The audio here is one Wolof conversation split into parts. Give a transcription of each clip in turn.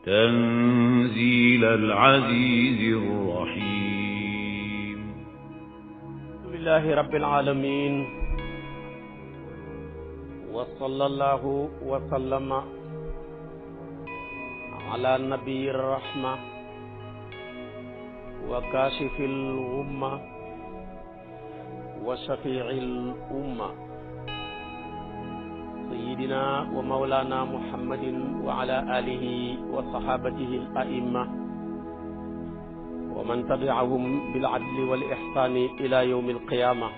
تنزيل العزيز الرحيم. الحمد لله رب العالمين، وصلى الله وسلم على نبي الرحمة وكاشف الغمة وشفيع الأمة سيدنا ومولانا محمد وعلى آله وصحابته الأئمة ومن تبعهم بالعدل والإحسان إلى يوم القيامة.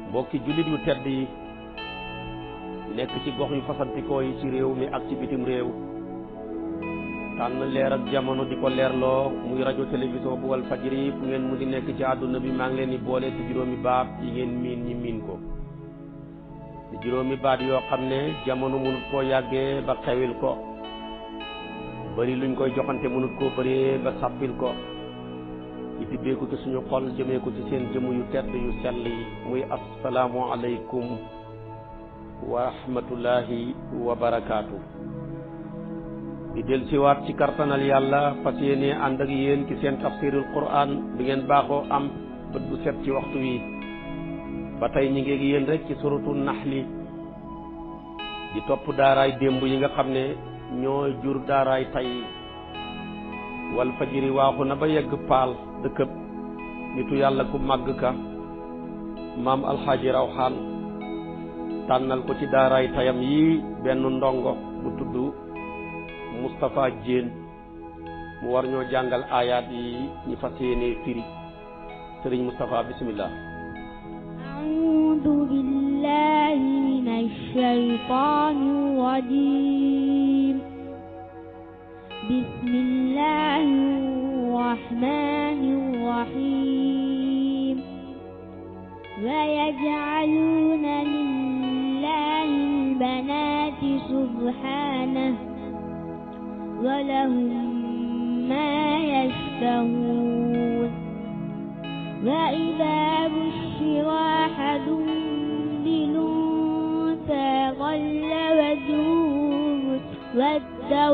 mbokki jullit yu tedd yi nekk ci gox yu fasantikoo yi ci réew mi ak ci bitim réew, tànn leer ak jamono di ko leerloo muy rajo télévision bu wal fajri fu ngeen mu di nekk ci àdduna bi, maa ngi leen di boole ci juróomi baat yi ngeen miin ñi miin ko, di juróomi baat yoo xam ne jamono mënut koo yàggee ba xewil ko, bari luñ koy joxante mënut koo bëree ba sàbbil ko, di tibbee ko ci suñu xol jëmee ko ci seen jëmm yu tedd yu sell yi, muy assalaamu aleykum wa rahmatullahi wa barakaatu. di del siwaat ci kartanal yàlla fas yéene ànd ak yéen ci seen tafsirul quran bi ngeen baaxoo am bët bu set ci waxtu wi. ba tey ñi ngi yéen rek ci suratu naxli di topp daaraay démb yi nga xam ne ñoo jur daaraay tay. wal fajiri waaxu na ba yegg paal dëkkëb nitu yàlla ku màgg ka maam alxaaji rawxaan tànnal ko ci daaraay tayam yi benn ndongo bu tudd Moustapha Diène mu war ñoo jàngal aayaat yi ñi fas yéene firi. sëriñ Moustapha bismillah. a'uudu billahi minash shaytaanir rajiim. bismillahir rahmaanir rahiim. wa yaj'aluuna lillahi al-banaati subhaanahu ولهم ما يشتهون. وإذا بشر أحدهم بالأنثى ظل وجهه مسودا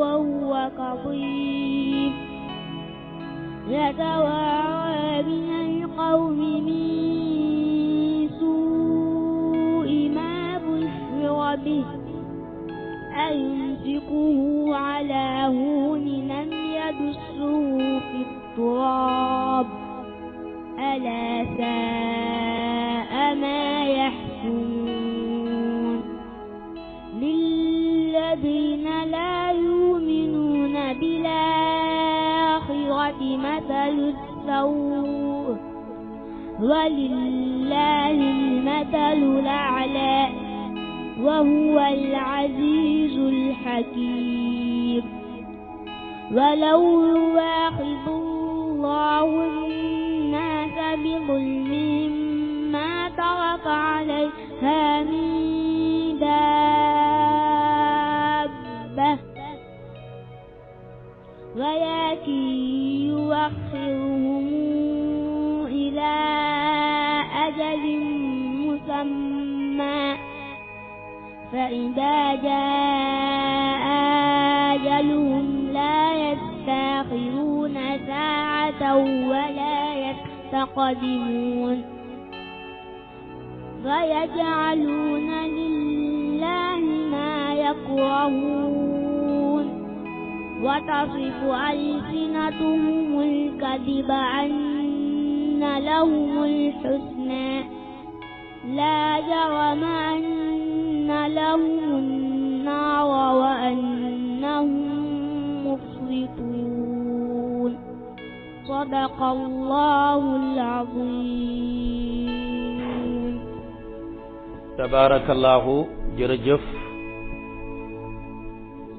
وهو كظيم يتوارى من القوم من سوء ما بشر به أيمسكه على هون أم يدسه في التراب ألا ساء ما يحكمون. للذين لا يؤمنون بالآخرة مثل السوء ولله المثل الأعلى وهو العزيز الحكيم. ولو يؤاخذ الله الناس بظلمهم ما ترك عليها من دابة ولكن يؤخرهم إلى أجل مسمى فإذا جاء أجلهم لا يستأخرون ساعة ولا يستقدمون. فيجعلون لله ما يكرهون وتصف ألسنتهم الكذب أن لهم الحسنى لا جرم أن لهم النار وأنهم مفلحون. صدق الله العظيم. تبارك الله. jërëjëf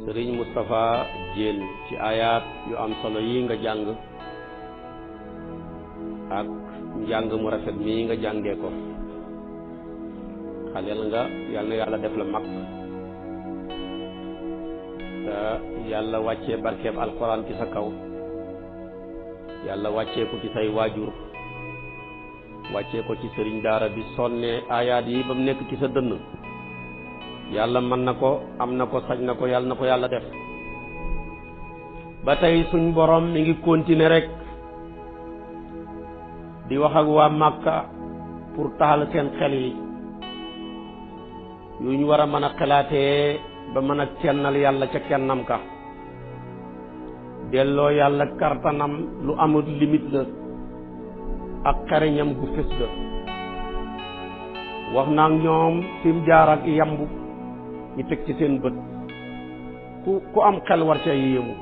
sëriñ Moustapha Diène ci ayaat yu am solo yi nga jàng ak njàng mu rafet mii nga jàngee ko. xaleel nga yal na yàlla def la mag te yàlla wàccee barkeeb alquran ci sa kaw, yàlla wàccee ko ci say waajur, wàccee ko ci sëriñ daara bi sonne ayaat yi ba mu nekk ci sa dënn yàlla mën na ko am na ko sañ na ko yàlla na ko yàlla def. ba tey suñ borom mi ngi continuer rek di wax ak waa Màkka pour taxal seen xel yi yu ñu war a mën a xalaatee ba mën a kennal yàlla ca kennam ka delloo yàlla kartanam lu amul limite la ak xariñam gu fës la. wax naa ñoom fi mu jaar ak yamb ñu teg ci seen bët ku am xel war ca yéemu.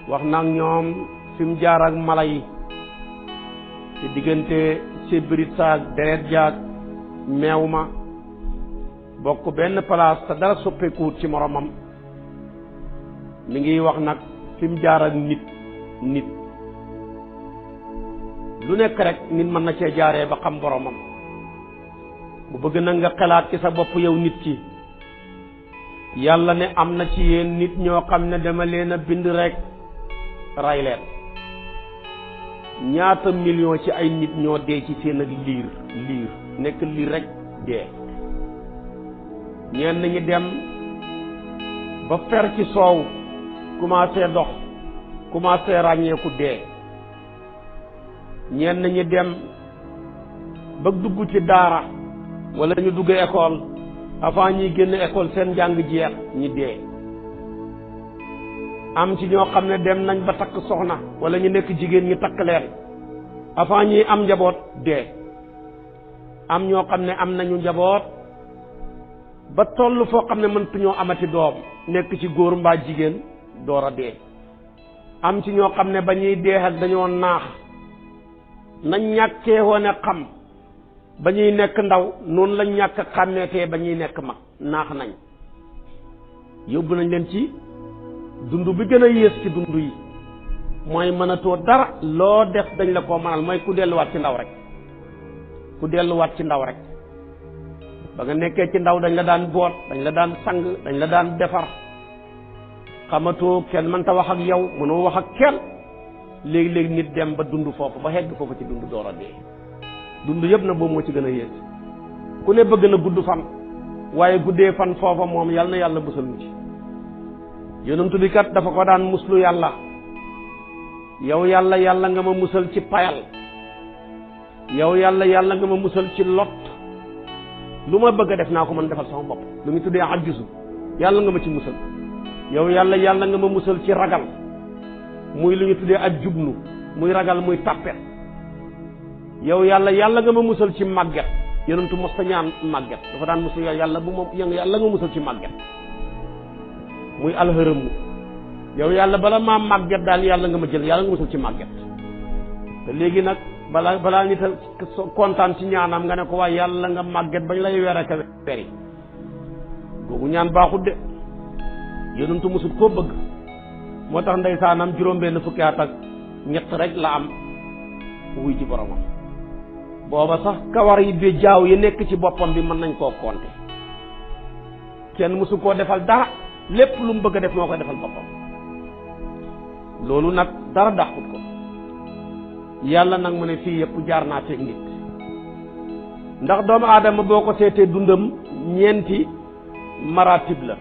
wax naa ñoom fi mu jaar ak mala yi ci diggante sébrit saak deret jaag meew ma bokk benn place te dara soppeekuwut ci moromam. mi ngi wax nag fi mu jaar ak nit lu nekk rek nit mën na cee jaaree ba xam boromam. bu bëgg na nga xalaat ci sa bopp yow nit ki yàlla ne am na ci yéen nit ñoo xam ne dama leen a bind rek ray leen. ñaata million ci ay nit ñoo dee ci seen ak liir nekk liir rek dee. ñenn ñi dem ba fer ci soow commencé dox commencé ràññeeku dee. ñenn ñi dem ba dugg ci daara wala ñu dugg école avant ñuy génn école seen njàng jeex ñi dee. am ci ñoo xam ne dem nañ ba takk soxna wala ñu nekk jigéen ñi takk leen avant ñuy am njaboot dee. am ñoo xam ne am nañu njaboot ba toll foo xam ne mëntuñoo amati doom nekk ci góor mbaa jigéen door a dee. am ci ñoo xam ne ba ñuy dee ak dañoo naax nañ ñàkkee woon a xam ba ñuy nekk ndaw noonu lañ ñàkk xàmmeetee ba ñuy nekk mag naax nañ. yóbbu nañ leen ci dund bi gën a yées ci dund yi mooy mënatoo dara loo def dañ la koo mënal mooy ku delluwaat ci ndaw rek ba nga nekkee ci ndaw dañ la daan boot dañ la daan sang dañ la daan defar xamatoo kenn mënta wax ak yow mënoo wax ak kenn léegi-léegi nit dem ba dund foofu ba hegg foofu ci dund door a dee. dund yëpp na boobu moo ci gën a yées ku ne bëgg na gudd fan waaye guddee fan foofa moom yàlla na yàlla musal mu ci. yonent bi kat dafa ko daan muslu yàlla yow yàlla nga ma musal ci payal yow yàlla nga ma musal ci lot lu ma bëgg a def naa ko mën defal sama bopp lu ñu tuddee ajjusu yàlla nga ma ci musal. yow yàlla nga ma musal ci ragal muy lu ñu tuddee ak jubnu muy ragal muy tàppet. yow yàlla nga ma musal ci màgget yonentu mos ta ñaan màgget dafa daan musal yàlla bu moom yàlla nga musal ci màgget muy alxërëmu. yow yàlla bala maa màgget daal yàlla nga ma jël yàlla nga musal ci màgget. te léegi nag balaa nit a kontaan ci ñaanam nga ne ko waaye yàlla nga màgget bañ lay weer ak weri boobu ñaan baaxut de yonentu musul koo bëgg. moo tax ndeysaanam juróom-benn fukki at ak ñett rek la am wuy ci boromam. booba sax kawar yi bi jaaw yi nekk ci boppam bi mën nañ koo compter kenn musu koo defal dara lépp lu mu bëgg a def moo koy defal boppam. loolu nag dara dàqut ko. yàlla nag mu ne fii yëpp jaar naa teeg nit ndax doomu aadama boo ko seetee dundam ñeenti maratib la.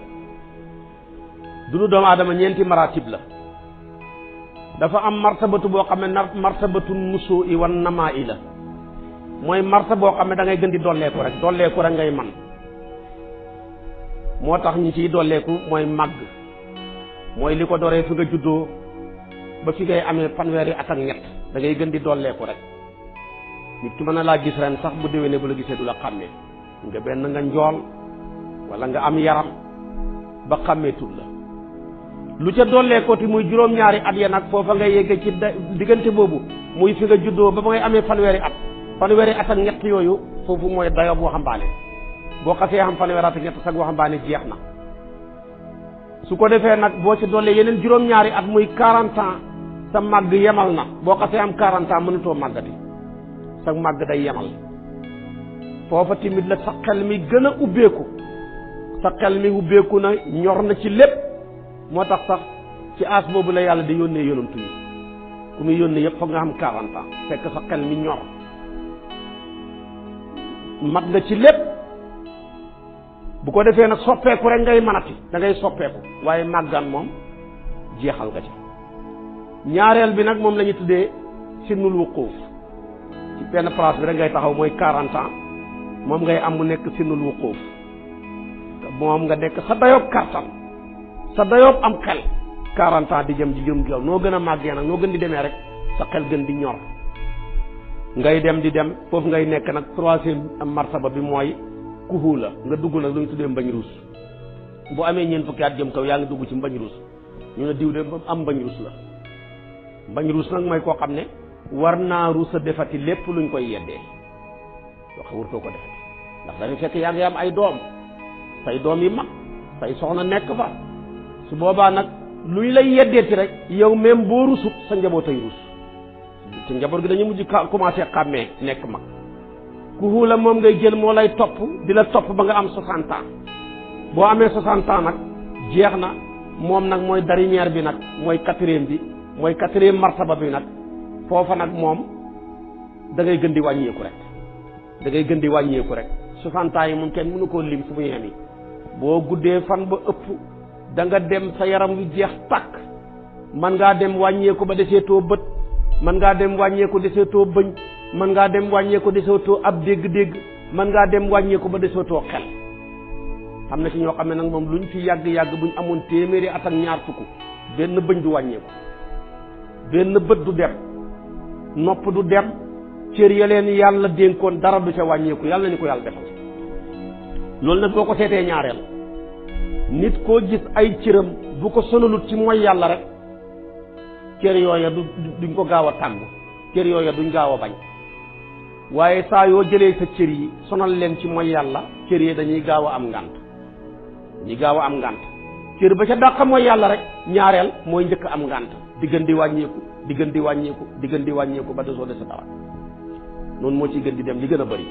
dundu doomu aadama ñeenti maratib la. dafa am martabatu boo xam ne martabatu nusuu i wan namaa i la mooy marta boo xam ne da ngay gën di dolleeku rek ngay man. moo tax ñi ciy dolleeku mooy màgg mooy li ko doree fi nga juddoo ba fi ngay amee fanweeri at ak ñett da ngay gën di dolleeku rek. nit ki mën na laa gis ren sax bu déwénee bu la gisee du la xàmmee nga benn nga njool wala nga am yaram ba xàmmee tul la. lu ca dolleekoo ti muy juróom-ñaari at ya nag foofa ngay yegge ci diggante boobu muy fi nga juddoo ba ngay amee fanweeri at ak ñett yooyu foofu mooy dayo bu waxambaane. boo xasee xam fanweeri at ak ñett sax waxambaane jeex na. su ko defee nag boo ci dollee yeneen juróom-ñaari at muy 40 ans sa màgg yemal na boo xasee am 40 ans mënutoo màggati sa màgg day yemal. foofa timit la sa xel mi gën a ubbeeku sa xel mi ubbeeku na ñor na ci lépp. moo tax sax ci aas boobu la yàlla di yónnee yonantu yi ku muy yónnee yëpp foog nga xam 40 ans fekk sa xel mi ñor. mat nga ci lépp bu ko defee nag soppeeku rek ngay manati da ngay soppeeku waaye màggaan moom jeexal nga ci ñaareel bi nag moom la ñu tuddee sinnul wuquuf ci benn place bi rek ngay taxaw mooy 40 ans moom ngay am mu nekk sinnul wuquuf moom nga nekk sa dayoob kartan sa dayoob am xel 40 ans di jëm di jëm gaw noo gën a màggee nag noo gën di demee rek sa xel gën di ñor ngay dem di dem foofu ngay nekk nag 3e martaba bi mooy kuhula nga dugg nag lu ñu tuddee mbañ ruus bu amee ñeent fukki at jëm kaw yaa ngi dugg ci mbañ ruus ñu ne diw de am mbañ ruus la mbañ ruus nag mooy koo xam ne war naa ruus a defati lépp luñ koy yeddee wax wurtoo ko defati ndax dañu fekk yaa ngi am ay doom say doom yi mag say soxna nekk fa su boobaa nag luñ lay yeddeeti rek yow même boo rusut sa njabootay rus te njaboot gi dañu mujj commencé xàmmee nekk mag ku la moom ngay jël moo lay topp di la topp ba nga am 60 ans boo amee 60 ans nag jeex na moom nag mooy dernière bi nag mooy 4e bi mooy 4e martaba bi nag foofa nag moom da ngay gën di wàññeeku rek da ngay gën di wàññeeku rek 60 ans yi moom kenn mënu koo lim fu muy yem yi boo guddee fan ba ëpp da nga dem sa yaram wi jeex tàkk man ngaa dem wàññeeku ba deseetoo bët man ngaa dem wàññeeku deseetoo bëñ man ngaa dem wàññeeku deseetoo ab dégg-dégg man ngaa dem wàññeeku ba deseetoo xel xam na ci ñoo xam ne nag moom luñ fi yàgg-yàgg buñ amoon téeméeri at ak ñaar fukk benn bëñ du wàññeeku benn bët du dem nopp du dem cër ya leen yàlla dénkoon dara du ca wàññeeku yàlla ni ko yàlla defal loolu nag boo ko seetee ñaareel nit koo gis ay cëram bu ko sonalut ci mooy yàlla rek cër yooya duñ ko gaaw a tàggu cër yooya duñ gaaw a bañ waaye saa yoo jëlee sa cër yi sonal leen ci mooy yàlla cër yi dañuy gaaw a am ngànt dañuy gaaw a am ngànt cër ba ca dàq mooy yàlla rek ñaareel mooy njëkk am ngànt di gën di wàññeeku di gën di wàññeeku di gën di wàññeeku ba desoo desa dara noonu moo ciy gën di dem li gën a bëri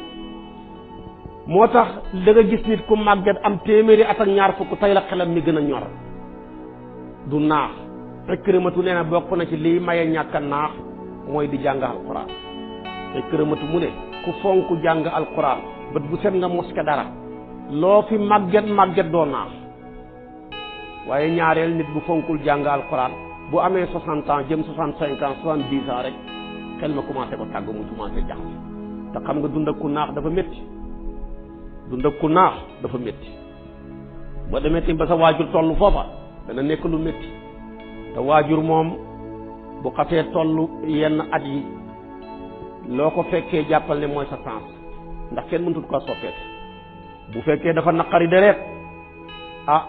moo tax da nga gis nit ku màgget am téeméeri at ak ñaar fukk tey la xelam mi gën a ñor du naax Ikrimatu nee na bokk na ci liy maye ñàkk a naax mooy di jàng alquran Ikrimatu mu ne ku fonk jàng alquran bët bu set nga mos ka dara loo fi màgget doo naax waaye ñaareel nit bu fonkul jàng alquran bu amee 60 ans jëm 65 ans 70 ans rek xel ma commencé ko tàgg mu commencé jaxase te xam nga dund ak ku naax dafa métti dund ak ku naax dafa métti boo demee tamit ba sa waajur toll foofa dana nekk lu métti te waajur moom bu xasee toll yenn at yi loo ko fekkee jàppal ne mooy sa sens ndax kenn mënut ko soppeeti bu fekkee dafa naqari deret ah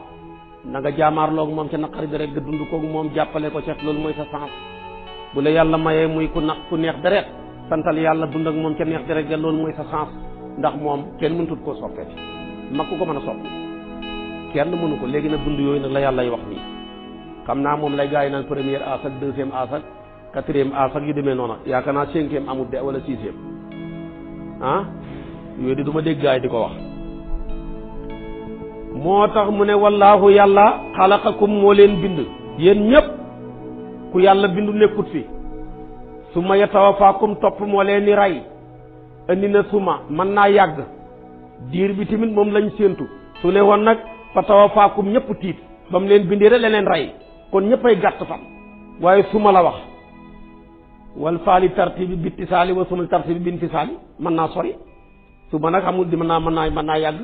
na nga jaamaarloog moom ca naqari deret nga dund koog moom jàppale ko ca loolu mooy sa sens bu la yàlla mayee muy ku neex deret santal yàlla dund ak moom ca neex deret ga loolu mooy sa sens ndax moom kenn mënut koo soppeeti mag ku ko mën a soppi kenn mënu ko léegi nag dund yooyu nag la yàlla wax nii xam naa moom lay gars yi naan première as ak 2e as ak 4e as ak yu demee noonu yaakaar naa 5e amul de wala 6e ah yooyu di du ma dégg gars yi di ko wax moo tax mu ne wallaahu yàlla xalaqakum moo leen bind yéen ñëpp ku yàlla bindu nekkut fi suma yatawafaakum topp moo leen ni rey andi na suma mën naa yàgg diir bi tamit moom lañ séentu su ne woon nag fa tawafaakum ñëpp tiit ba mu leen bindee rek leneen rey kon ñëppay gàtt fan waaye suma la wax wal faali tartibi bittisaali wa suma tartibi bintisaali mën naa sori suma nag xamul di mën naa yàgg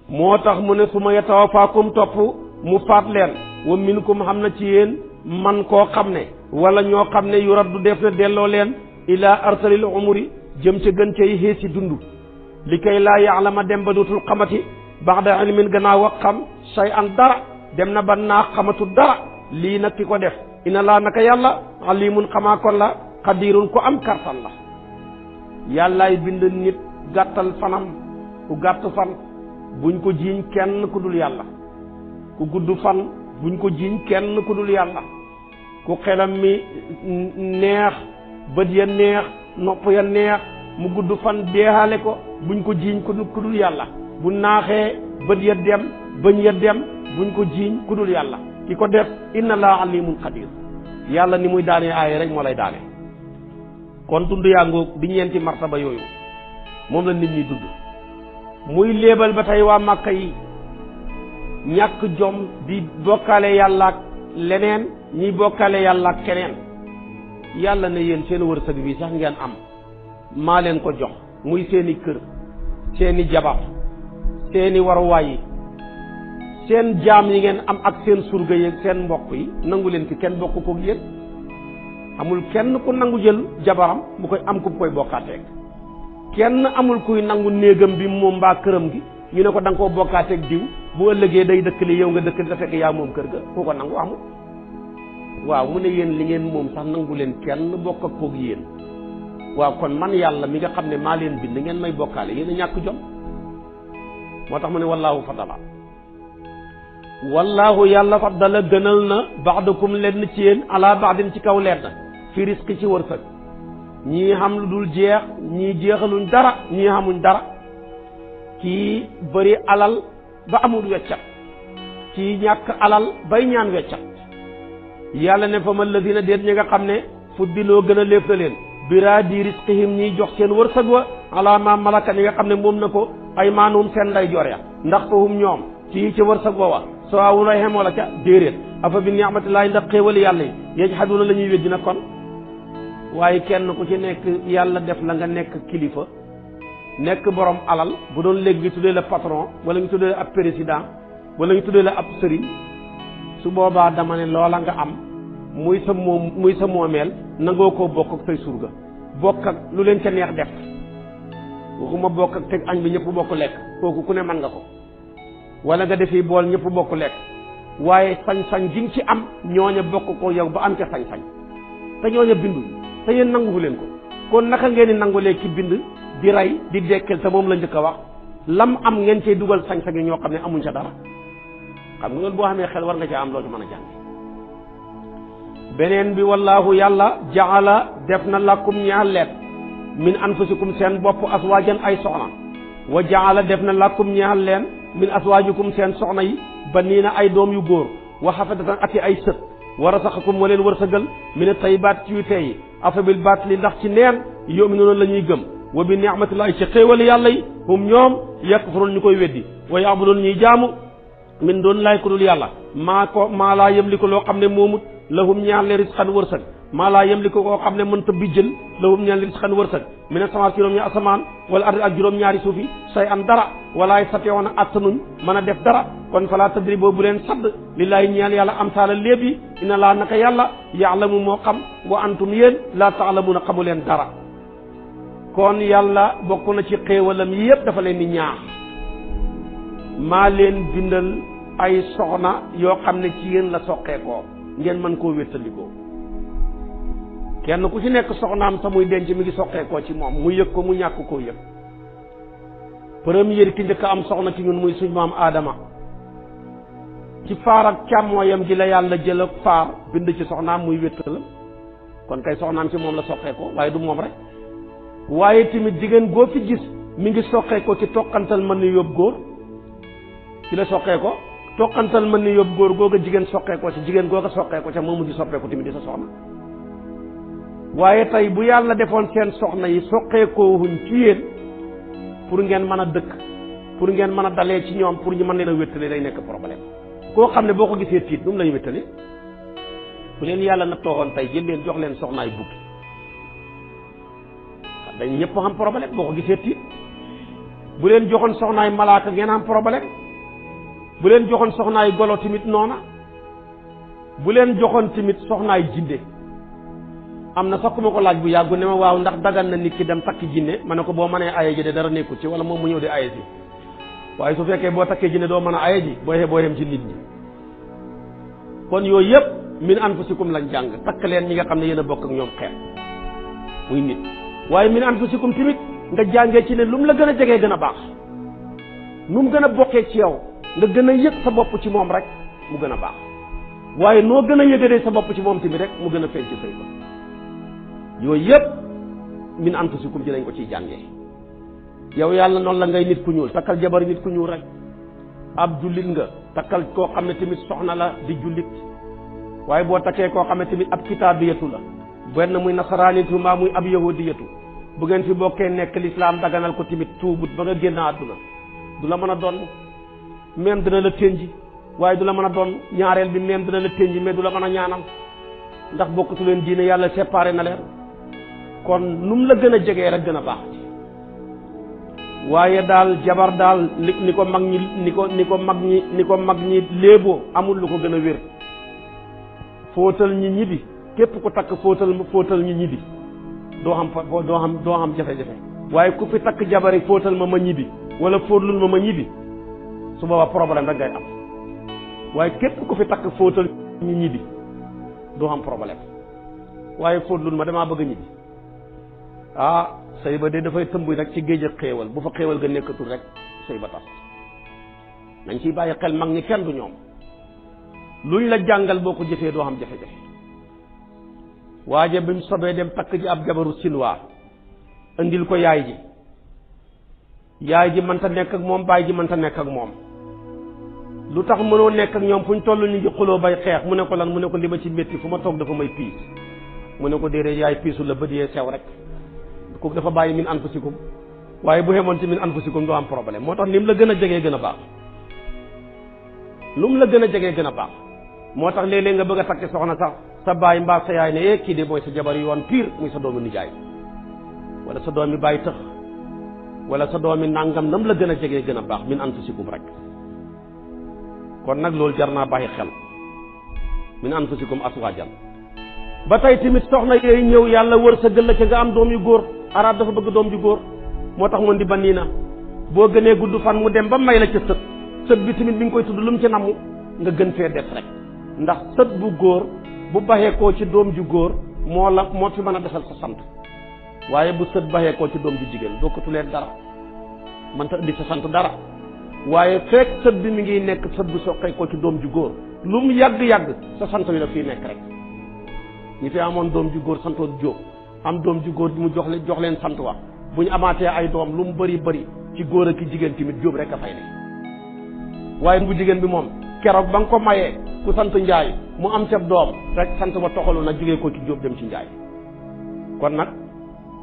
moo tax mu ne suma yatawafaakum topp mu faat leen wa minkum xam na ci yéen man koo xam ne wala ñoo xam ne yu raddu def na delloo leen ila arsalil umuri jëm ca gën cay xeesi dund li kay laa ya'lama dem ba dootul xamati ba'da ilmin gannaaw ak xam say an dara dem na ba naa xamatu dara lii nag ki ko def ina laa naka yàlla alimun xamaa kon la xadirun ku am kartan la yàllaay bind nit gàttal fanam ku gàtt fan buñ ko jiiñ kenn ku dul yàlla ku gudd fan buñ ko jiiñ kenn ku dul yàlla ku xelam mi neex bët ya neex nopp ya neex mu gudd fan deexale ko buñ ko jiiñ ku dul yàlla bu naaxee bët ya dem bëñ ya dem buñ ko jiiñ ku dul yàlla ki ko def inna laa alimun xadir yàlla ni muy daanee aaye rek moo lay daane kon dund yaa ngoog di ñeenti martaba yooyu moom la nit ñi dund muy léebal ba tey waa Màkka yi ñàkk jom di bokkaale yàlla ak leneen ñi bokkaale yàlla ak keneen. yàlla ne yéen seen wërsëg bi sax ngeen am maa leen ko jox muy seeni kër seeni jabar seeni waruwaay yi seen jaam yi ngeen am ak seen surga yi seen mbokk yi nangu leen fi kenn bokk koog yéen amul kenn ku nangu jël jabaram bu koy am ku koy bokkaateeg kenn amul kuy nangu néegam bi moom mbaa këram gi ñu ne ko da nga koo bokkaateeg diw bu ëllëgee day dëkkali yow nga dëkkali te fekk yaa moom kër ga ku ko nangu amul. waaw mu ne yéen li ngeen moom sax nangu leen kenn bokk ak koog yéen waaw kon man yàlla mi nga xam ne maa leen bind ngeen may bokkaale yéen a ñàkk jom moo tax mu ne wallaahu faddala wallaahu yàlla faddala gënal na ba'dakum lenn ci yéen ala ba'din ci kaw lenn fi risqi ci wërsëg ñii xam lu dul jeex ñii jeexaluñ dara ñii xamuñ dara kii bëri alal ba amul weccat kii ñàkk alal bay ñaan weccat yàlla ne fa ma ladina déet ñi nga xam ne fuddiloo gën a léef na leen biraadi risqihim ñiy jox seen wërsëg wa ala ma malaka ñi nga xam ne moom na ko ay maanuum seen nday jor ya ndax fahum ñoom ci ca wërsëg wa soo awun ay xemoo la ca déeréet afa bi ni'matillahi ndax xéewali yàlla yi yajhaduna la ñuy weddi na kon waaye kenn ku ci nekk yàlla def la nga nekk kilifa nekk borom alal bu doon léegi ngi tuddee la patron wala ngi tuddee la ab président wala ngi tuddee la ab sëriñ su boobaa dama ne loola nga am muy sa moomeel nangoo koo bokk ak say surga bokk ak lu leen ca neex def waxuma bokk ak teg añ bi ñëpp bokk lekk kooku ku ne mën nga ko wala nga defi bool ñëpp bokk lekk waaye sañ-sañ gi nga ci am ñooña bokk ko yow ba am ca sañ-sañ te ñooña bindul te yéen nanguwu leen ko kon naka ngeen di nangulee ki bind di rey di dekkel te moom la njëkk a wax lam am ngeen cee dugal sañ-sañ yi ñoo xam ne amuñ ca dara xam nga loolu boo xamee xel war nga caa am loo ci mën a jàng beneen bi wallaahu yàlla jaala def na lakum ñaal leen min anfusikum seen bopp aswaajan ay soxna wa jaala def na lakum ñaal leen min aswaajikum seen soxna yi baniina ay doom yu góor wa xafadatan ati ay sët wa rasaxakum wa leen wërsëgal min tayyibaat ci yu tey afa bil baatili ndax ci neen yu'minuuna la ñuy gëm wa bi ni'matillahi ci xéewali yàlla yi hum ñoom yakfurun ñu koy weddi wa ya'budun ñuy jaamu min doon laay ko dul yàlla maa laa yamliku loo xam ne moomut lahum ñaar le risqan wërsëg maa laa yamliku koo xam ne mënta bijjël lahum ñaar le risqan wërsëg mi ne sama juróom-ñaari asamaan wala ardi ak juróom-ñaari suufi say an dara walaay satewoon a attanuñ mën a def dara kon falaa tadriboo bu leen sadd lillaahi ñeel yàlla am saala léeb yi ina laa naka yàlla yaalamu moo xam wa antum yéen laa taalamuuna xamu leen dara kon yàlla bokk na ci xéewalam yi yëpp dafa leen di ñaax maa leen bindal ay soxna yoo xam ne ci yéen la soqeekoo ngeen mën koo wéttalikoo kenn ku ci nekk soxnaam sa muy denc mi ngi soqeekoo ci moom mu yëg ko mu ñàkk koo yëg première ki njëkk am soxna ci ñun muy suñ maam Aadama ci faar ak càmmooyam ji la yàlla jël ak faar bind ci soxnaam muy wéttalam kon kay soxnaam ci moom la soqeekoo waaye du moom rek waaye tamit jigéen goo fi gis mi ngi soqeekoo ci toqantal mën ni yóbbu góor ci la soqeekoo toqantal mën ni yóbbu góor googa jigéen soqeekoo ci jigéen googa soqeekoo ca moomu di soppeeku tamit di sa soxna waaye tey bu yàlla defoon seen soxna yi soqeekoohuñ ci yéen pour ngeen mën a dëkk pour ngeen mën a dalee ci ñoom pour ñu mën leen a wéttali day nekk problème koo xam ne boo ko gisee tiit nu mu lañu wéttali bu leen yàlla na toogoon tey jël leen jox leen soxnaay bukki dañ ñëpp xam problème boo ko gisee tiit bu leen joxoon soxnaay malaaka ngeen am problème bu leen joxoon soxnaay golo tamit noona bu leen joxoon tamit soxnaay jinne am na sax ku ma ko laaj bu yàggu ne ma waaw ndax dagan na nit ki dem takki jinne ma ne ko boo mënee aye ji de dara nekkul ci wala moom mu ñëw di aye ji waaye su fekkee boo takkee jinne doo mën a aye ji boo yem ci nit ñi kon yooyu yëpp min anfusikum lañ jàng takk leen ñi nga xam ne yéen a bokk ak ñoom xeet muy nit waaye min anfusikum tamit nga jàngee ci ne lu mu la gën a jegee gën a baax nu mu gën a bokkee ci yow nga gën a yëg sa bopp ci moom rek mu gën a baax waaye noo gën a yëgadee sa bopp ci moom tamit rek mu gën a feeñ ci say bët yooyu yëpp min anfusikum ci lañ ko ciy jàngee yow yàlla noonu la ngay nit ku ñuul takkal jabar nit ku ñuul rek ab jullit nga takkal koo xam ne tamit soxna la di jullit waaye boo takkee koo xam ne tamit ab kitaabiyatu la benn muy nasaraanitu maa muy ab yahudiyatu bu ngeen fi bokkee nekk lislaam daganal ko tamit tuubut ba nga génn àdduna du la mën a doon même dina la tënji waaye du la mën a doon ñaareel bi même dina la tënji mais du la mën a ñaanal ndax bokkatu leen diine yàlla séparé na leen kon nu mu la gën a jegee rek gën a baax waaye daal jabar daal ni ko mag ñi ni ko mag ñi léeboo amul lu ko gën a wér fóotal ñi ñibbi képp ku takk fóotal ñi ñibbi doo xam jafe-jafe waaye ku fi takk jabari fóotal ma ñibbi wala fóotlul ma ñibbi su boobaa problème rek ngay am waaye képp ku fi takk fóotal ñi ñibbi doo am problème waaye fóotlul ma damaa bëgg a ñibbi sëy ba de dafay tëmb rek ci géej ak xéewal bu fa xéewal ga nekkatul rek sëy ba tas nañ ciy bàyyi xel mag ñi kenn du ñoom luñ la jàngal boo ko jëfee doo xam jafe-jafe waaje bi mu sobee dem takk ji ab jabaru sinwaa indil ko yaay ji mënta nekk ak moom baay ji mënta nekk ak moom lu tax mënoo nekk ak ñoom fu ñu toll ñu ngi xuloo bay xeex mu ne ko lan mu ne ko li ma ci métti fu ma toog dafa may piis mu ne ko déedéet yaay piisu la bët yee sew rek kooku dafa bàyyi min anfusikum waaye bu xemoon ci min anfusikum doo am problème moo tax ni mu la gën a jegee gën a baax lu mu la gën a jegee gën a baax moo tax léeg-léeg nga bëgg a takk soxna sax sa baay mbaa sa yaay ne kii de mooy sa jabar yoon pire muy sa doomi nijaay wala sa doomi baay tëx wala sa doomi nàngam nam la gën a jegee gën a baax min anfusikum rek kon nag loolu jar naa bàyyi xel min anfusikum aswaajan ba tey tamit soxna yooyu ñëw yàlla wër sa gëlla ca nga am doom yu góor arab dafa bëgg doom ju góor moo tax moon di ba nii na boo gënee gudd fan mu dem ba may la ca sët bi tamit mi ngi koy tudd lu mu ci namu nga gën fee des rek ndax sët bu góor bu baxee koo ci doom ju góor moo fi mën a desal sa sant waaye bu sët baxee koo ci doom ju jigéen bokkatulee dara mënta indi sa sant dara waaye fekk sët bi mi ngi nekk sët bu soqee koo ci doom ju góor lu mu yàgg-yàgg sa sant wi la fii nekk rek ñi fi amoon doom ju góor santoon Jóob am doom ju góor mu jox leen sant wa bu ñu amaatee ay doom lu mu bëri ci góor ak jigéen tamit Jóob rek a fay ne waaye bu jigéen bi moom keroog ba nga ko mayee ku sant Njaay mu am ca doom rek sant ba toxalu na jógee ko ci Jóob dem ci Njaay kon nag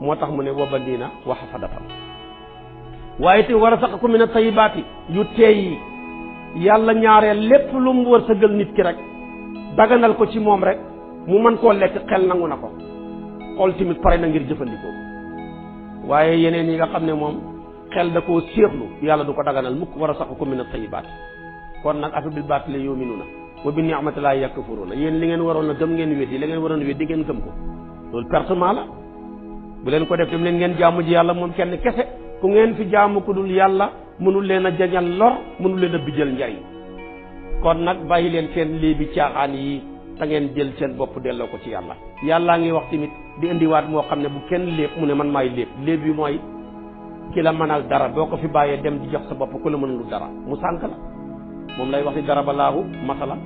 moo tax mu ne wa bandiina wa hafadatan waaye te war a sax ku min at-tayyibaati yu teey yi yàlla ñaareel lépp lu mu war sëgal nit ki rek daganal ko ci moom rek mu mën koo lekk xel nangu na ko xool tamit pare na ngir jëfandikoo waaye yeneen yi nga xam ne moom xel da koo séexlu yàlla du ko daganal mukk war a sax ko min at-tayyibaati kon nag afa bil baatili yu'minuuna wa bi ni'matillaahi yakfuruuna yéen li ngeen waroon a gëm ngeen weddi li ngeen waroon a weddi ngeen gëm ko loolu pertement la bu leen ko def dem leen ngeen jaamu ji yàlla moom kenn kese ku ngeen fi jaamu ku dul yàlla mënul leen a jañal lor mënul leen a bijjal njariñ kon nag bàyyi leen seen léebi caaxaan yi te ngeen jël seen bopp delloo ko ci yàlla yàllaa ngi wax tamit di indiwaat moo xam ne bu kenn léeb mu ne man maay léeb bi mooy ki la mënal dara boo ko fi bàyyee dem di jox sa bopp ku la mënul dara mu sànk la moom lay wax di daraba laahu masalan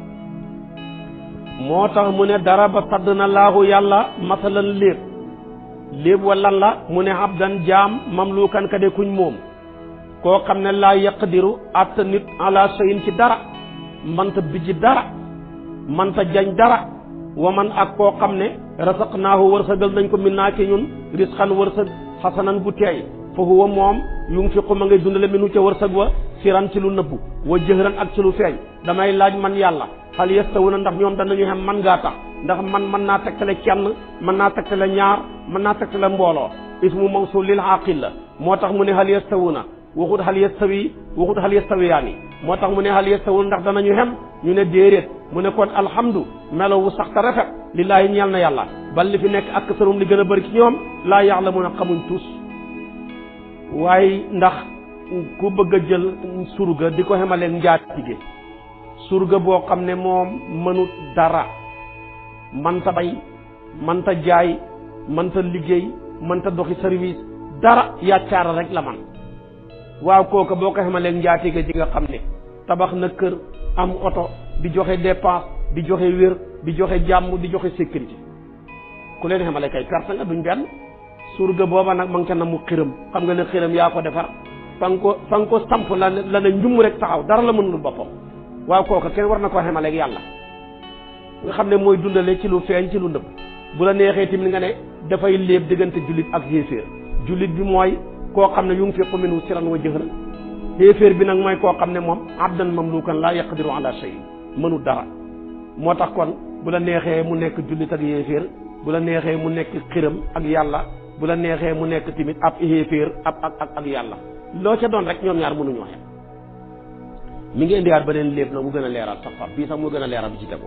moo tax mu ne daraba sadd na laahu yàlla masalan léeb wa lan la mu ne abdan jaam mamlukan ka de kuñ moom koo xam ne laa yaqdiru att nit ala shay'in ci dara manta bijji dara manta jañ dara wa man ak koo xam ne rasaqnaahu wërsëgal nañ ko min naa ki ñun risqan wërsëg xasanan bu teey fa huwa moom yunfiqu ma ngay dundale minu ca wërsëg wa siran ci lu nëbbu wa jëhran ak ci lu feeñ damay laaj man yàlla hal yastawuna ndax ñoom danañu xem man ngaa tax ndax man mën naa tegtale kenn mën naa tegtale ñaar mën naa tegtale mbooloo ismu mawsul lil aqil la moo tax mu ne hal yastawuna waxut hal yastawiyaani moo tax mu ne hal yastawuna ndax danañu xem ñu ne déedéet mu ne kon alhamdu melowu sax te rafet lillaahi ñeel na yàlla bal li fi nekk ak sarum li gën a bëri ci ñoom laa ya'lamuuna xamuñ tus waaye ndax ku bëgg a jël surga di ko xemaleen njaatige surga boo xam ne moom mënut dara manta bay manta jaay manta liggéey manta doxi service dara yàccaara rek la man waaw kooka boo ko xemaleen njaatige di nga xam ne tabax na kër am oto di joxe dépense di joxe wér di joxe jàmm di joxe sécurité ku leen xemale kay perte nga duñ benn surga booba nag ma nga ca na mu xiram xam nga ne xiram yaa ko defar fa nga ko samp la ne njum rek taxaw dara la mënul boppam waaw kooka kenn war na koo xemaleeg yàlla nga xam ne mooy dundale ci lu feeñ ci lu nëbb bu la neexee tamit nga ne dafay léeb diggante jullit ak yéeféer jullit bi mooy koo xam ne yunfiqu minhu sirran wa jahran xéeféer bi nag mooy koo xam ne moom abdan mamlukan laa yaqdiru ala shay mënu dara. moo tax kon bu la neexee mu nekk jullit ak yéeféer, bu la neexee mu nekk xiram ak yàlla, bu la neexee mu nekk tamit ab yéeféer ak yàlla, loo ca doon rek ñoom ñaar mënuñoo xem. mi ngi indiwaat beneen léeb nag mu gën a leeral sax far bii sax mu gën a leeral bi ci tegu